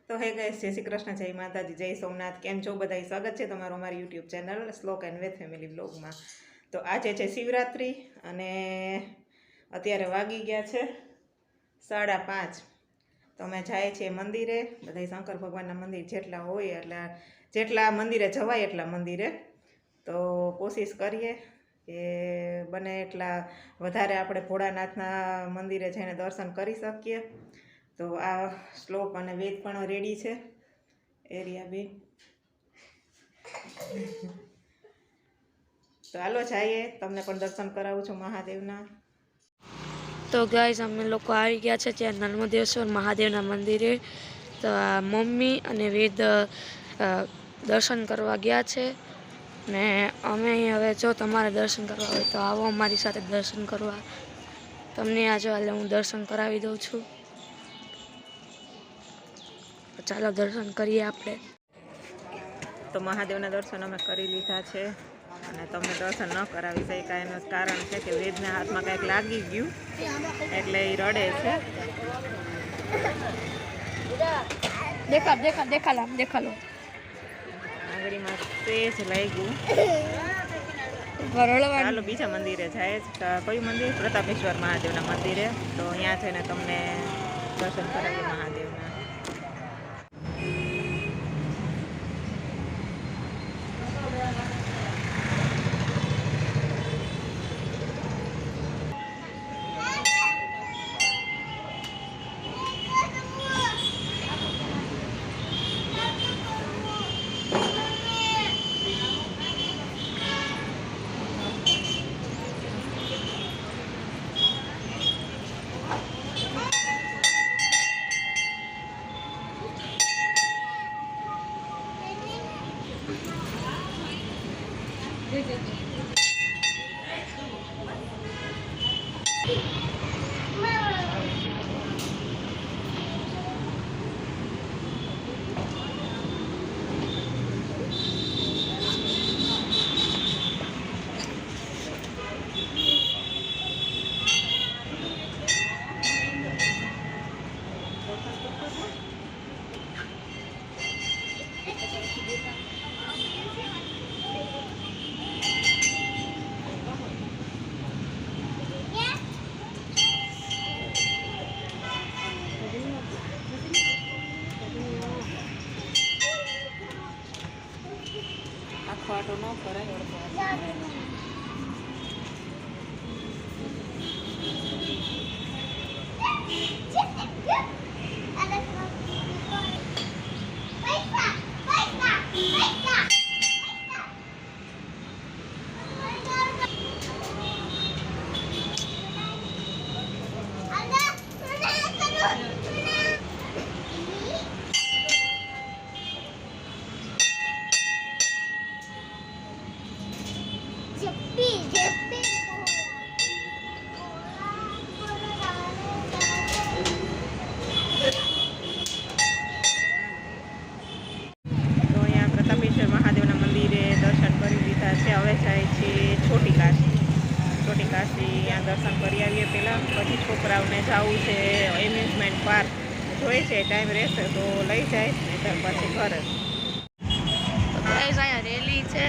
તો હે ગાઈસ, જય શ્રી કૃષ્ણ, જય માતાજી, જય સોમનાથ. કેમ છો બધા? સ્વાગત છે તમારું અમારી યુટ્યુબ ચેનલ શ્લોક એન્ડ વેદ ફેમિલી બ્લોગમાં. તો આજે છે શિવરાત્રિ અને અત્યારે વાગી ગયા છે 5:30. તો અમે જાય છીએ મંદિરે, બધા શંકર ભગવાનના મંદિર જેટલા હોય એટલે જેટલા મંદિરે જવાય એટલા મંદિરે. તો કોશિશ કરીએ કે બને એટલા વધારે આપણે ભોળાનાથના મંદિરે જઈને દર્શન કરી શકીએ. તો આ શ્લોક અને વેદ પણ રેડી છે એરિયા બી. તો હાલો જઈએ, તમને પણ દર્શન કરાવું છું મહાદેવના. તો ગાઈસ, અમે લોકો આવી ગયા છે ત્યાં નર્મદેશ્વર મહાદેવના મંદિરે. તો આ મમ્મી અને વેદ દર્શન કરવા ગયા છે ને અમે હવે જો તમારે દર્શન કરવા હોય તો આવો અમારી સાથે દર્શન કરવા. તમને આજે હાલે હું દર્શન કરાવી દઉં છું. ચાલો દર્શન કરીએ આપણે. તો મહાદેવના દર્શન અમે કરી લીધા છે અને તમને દર્શન ન કરાવી શક્યા એનું કારણ છે કે વેદના હાથમાં કંઈક લાગી ગયું એટલે એ રડે છે. દેખાલો આંગળીમાં તેજ લાગ્યું. ચાલો બીજા મંદિરે જાય. કયું મંદિર? પ્રતાપેશ્વર મહાદેવના મંદિરે. તો અહીંયા જઈને તમને દર્શન કરાવીએ મહાદેવના. આખો ન કરાય. હવે જાય છે છોટી કાશી. છોટી કાશી ત્યાં દર્શન કરી આવીએ પહેલાં, પછી છોકરાઓને જવું છે એમ્યુઝમેન્ટ પાર્ક. જોઈએ છે ટાઈમ રહેશે તો લઈ જાય, નહીં પછી ઘરે. અહીંયા રેલી છે.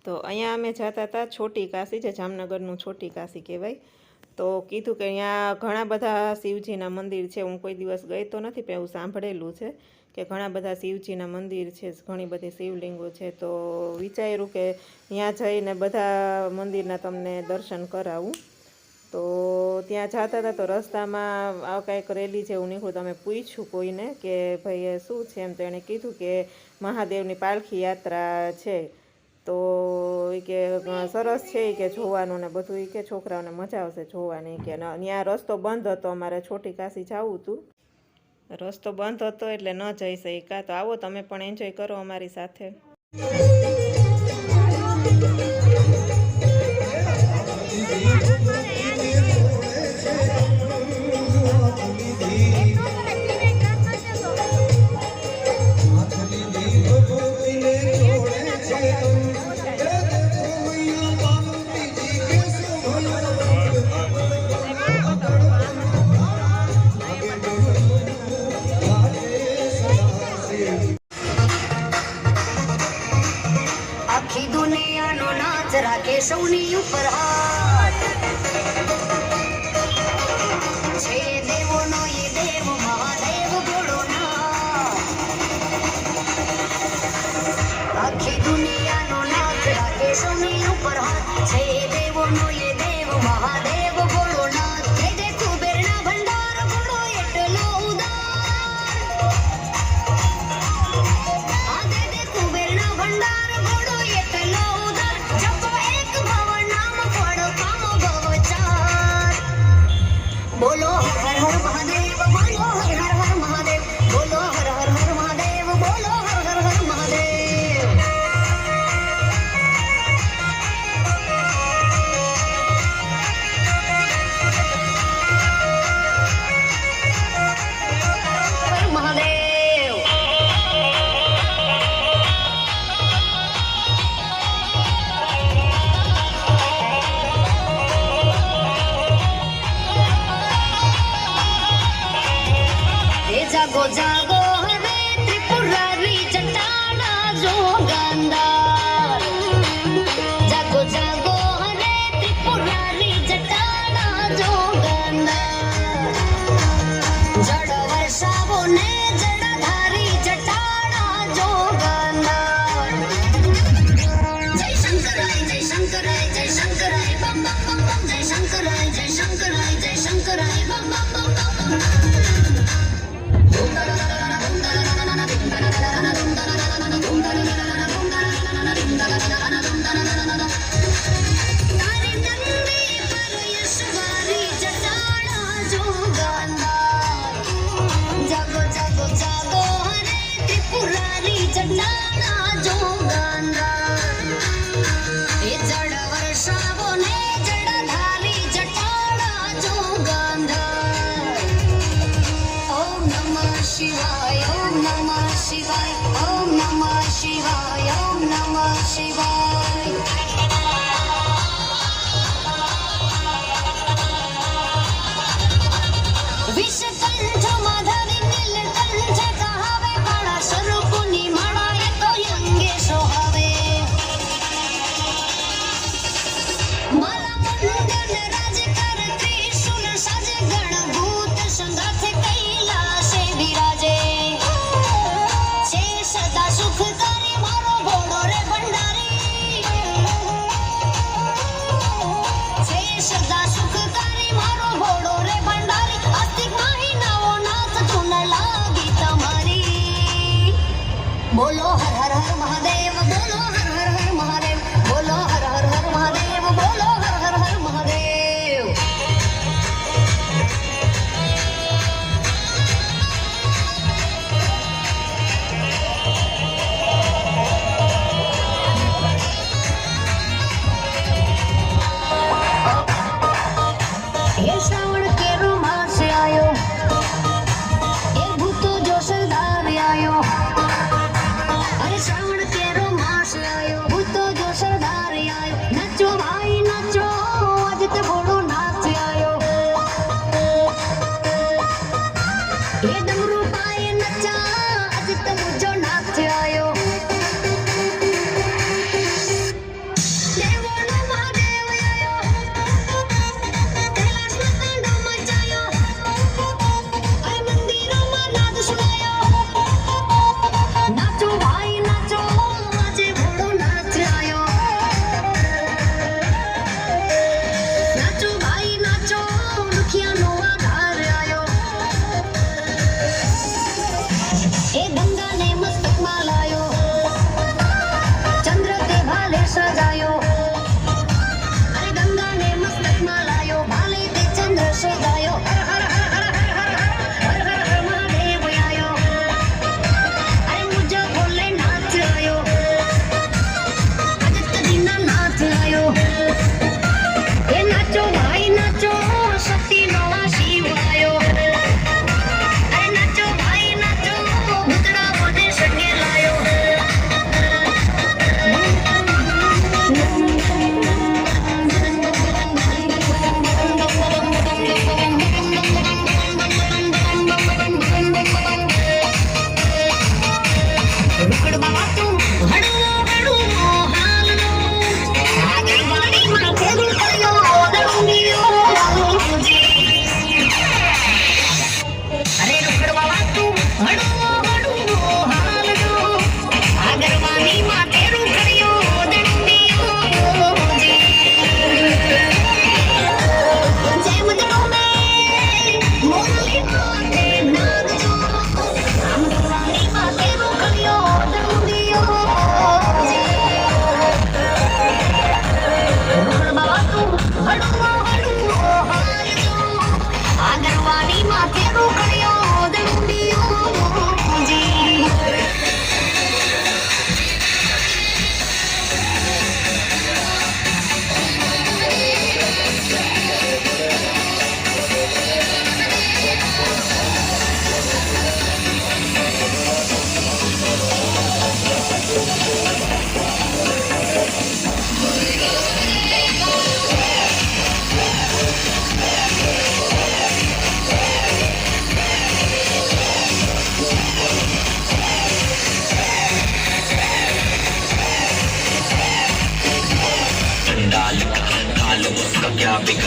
તો અહીંયા અમે જતા હતા છોટી કાશી, જે જામનગરનું છોટી કાશી કહેવાય. તો કીધું કે અહીંયા ઘણા બધા શિવજીના મંદિર છે. હું કોઈ દિવસ ગઈ તો નથી પણ એવું સાંભળેલું છે કે ઘણા બધા શિવજીના મંદિર છે, ઘણી બધી શિવલિંગો છે. તો વિચાર્યું કે ત્યાં જઈને બધા મંદિરના તમને દર્શન કરાવું. તો ત્યાં જતા હતા તો રસ્તામાં આ કાંઈક રેલી જેવું નીકળ્યું. તમે પૂછ્યું કોઈને કે ભાઈ શું છે એમ, તો એણે કીધું કે મહાદેવની પાલખી યાત્રા છે. તો એ કે સરસ છે એ કે જોવાનું ને બધું, એ કે છોકરાઓને મજા આવશે જોવાની. કે ત્યાં રસ્તો બંધ હતો, અમારે છોટી કાશી જવું હતું, રસ્તો બંધ હતો એટલે ન જઈ શક્યા. તો આવો તમે પણ એન્જોય કરો અમારી સાથે. जागो जागो हरे त्रिपुरारी जटाना जोगंदार जागो जागो हरे त्रिपुरारी जटाना जोगंदार जड़ वर्षावो ने जड़धारी जटाना जोगंदार जय शंकराय जय शंकराय बम बम बम बम जय शंकराय बम बम बम तारे नंदी पर यशवारी जटाना जोगंदार जागो जागो जागो हरे त्रिपुरारी जटाना जोगंदार ये जड़ वर्षावो ने जड़धारी जटाना जोगंदार ओम नमः शिवाय ओम नमः शिवाय ओम नमः शिवाय ओम नमः शिवाय विषकंठ माधवी नीलकंठ कहावे काळा स्वरूपुनी म्हणा येतो यंगे सोहावे मला मुंडन राजकर त्रिशूल साजे गणभूत संगाथे कैलासे विराजे छे सदा सुखकारी मारो घोडो रे भंडारी छे सदा सुखकारी मारो घोडो रे भंडारी अस्तिक माही नाओ नाथ तुन लागी तमारी बोलो हर हर हर महादेव बोलो हर हर हर महादेव बोलो हर हर हर महादेव बोलो हर हर हर महादेव ये श्रावण केरो मास आयो ये भूतो जो सरदार आयो अरे श्रावण के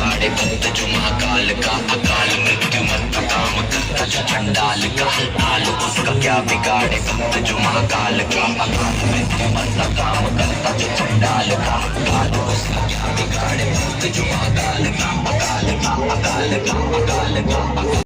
बिगाड़े भक्त जो महाकाल का अकाल मृत्यु मत काम करता जो चंडाल का हाल उसका क्या बिगाड़े भक्त जो महाकाल का अकाल मृत्यु मत काम करता जो चंडाल का हाल उसका क्या बिगाड़े भक्त जो महाकाल का अकाल का अकाल का अकाल का अकाल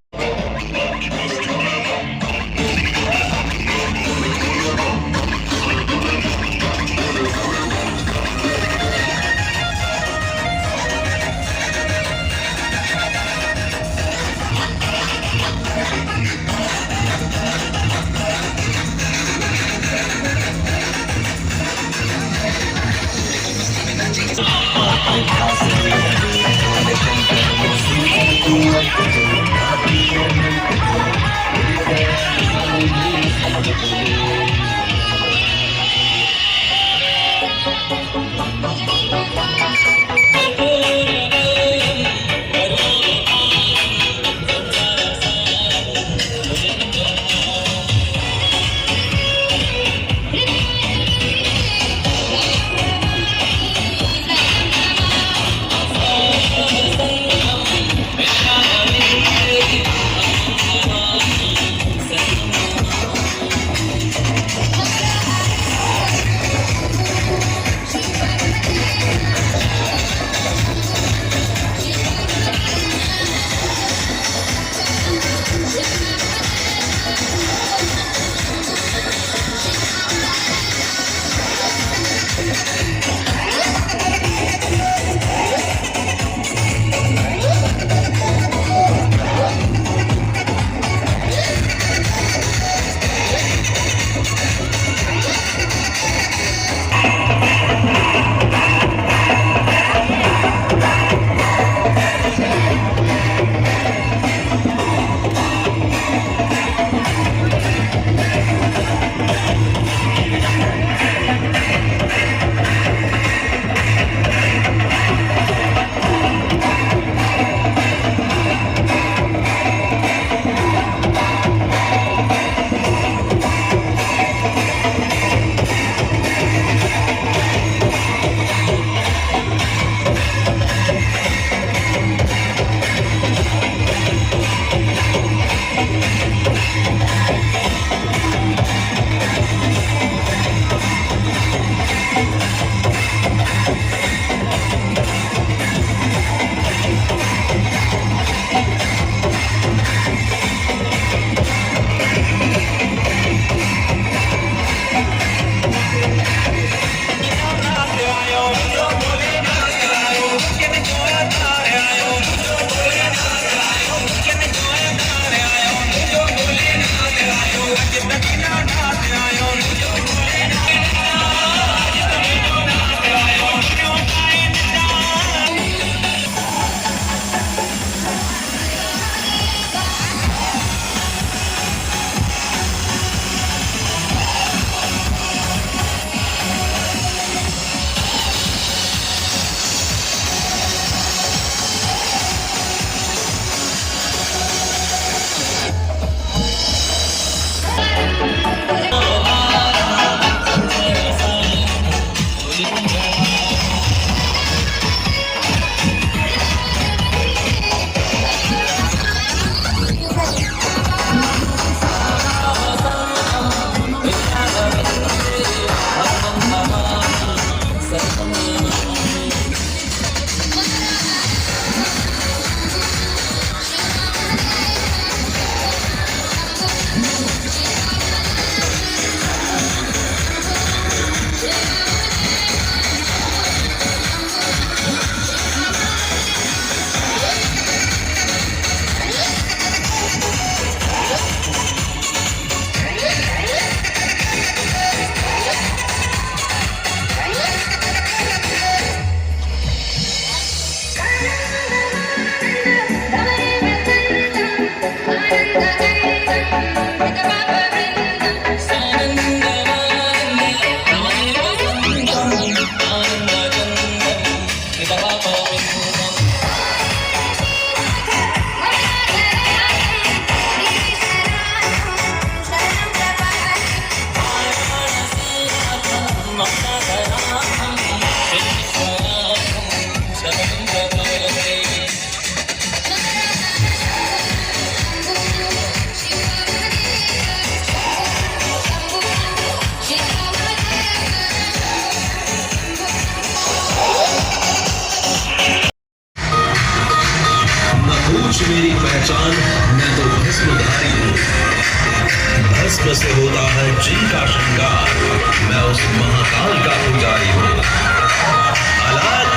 मेरी पहचान, मैं तो भस्मधारी हूँ। भस्म से होता है जिन का श्रृंगार, मैं उस महाकाल का पुजारी हूँ। अलग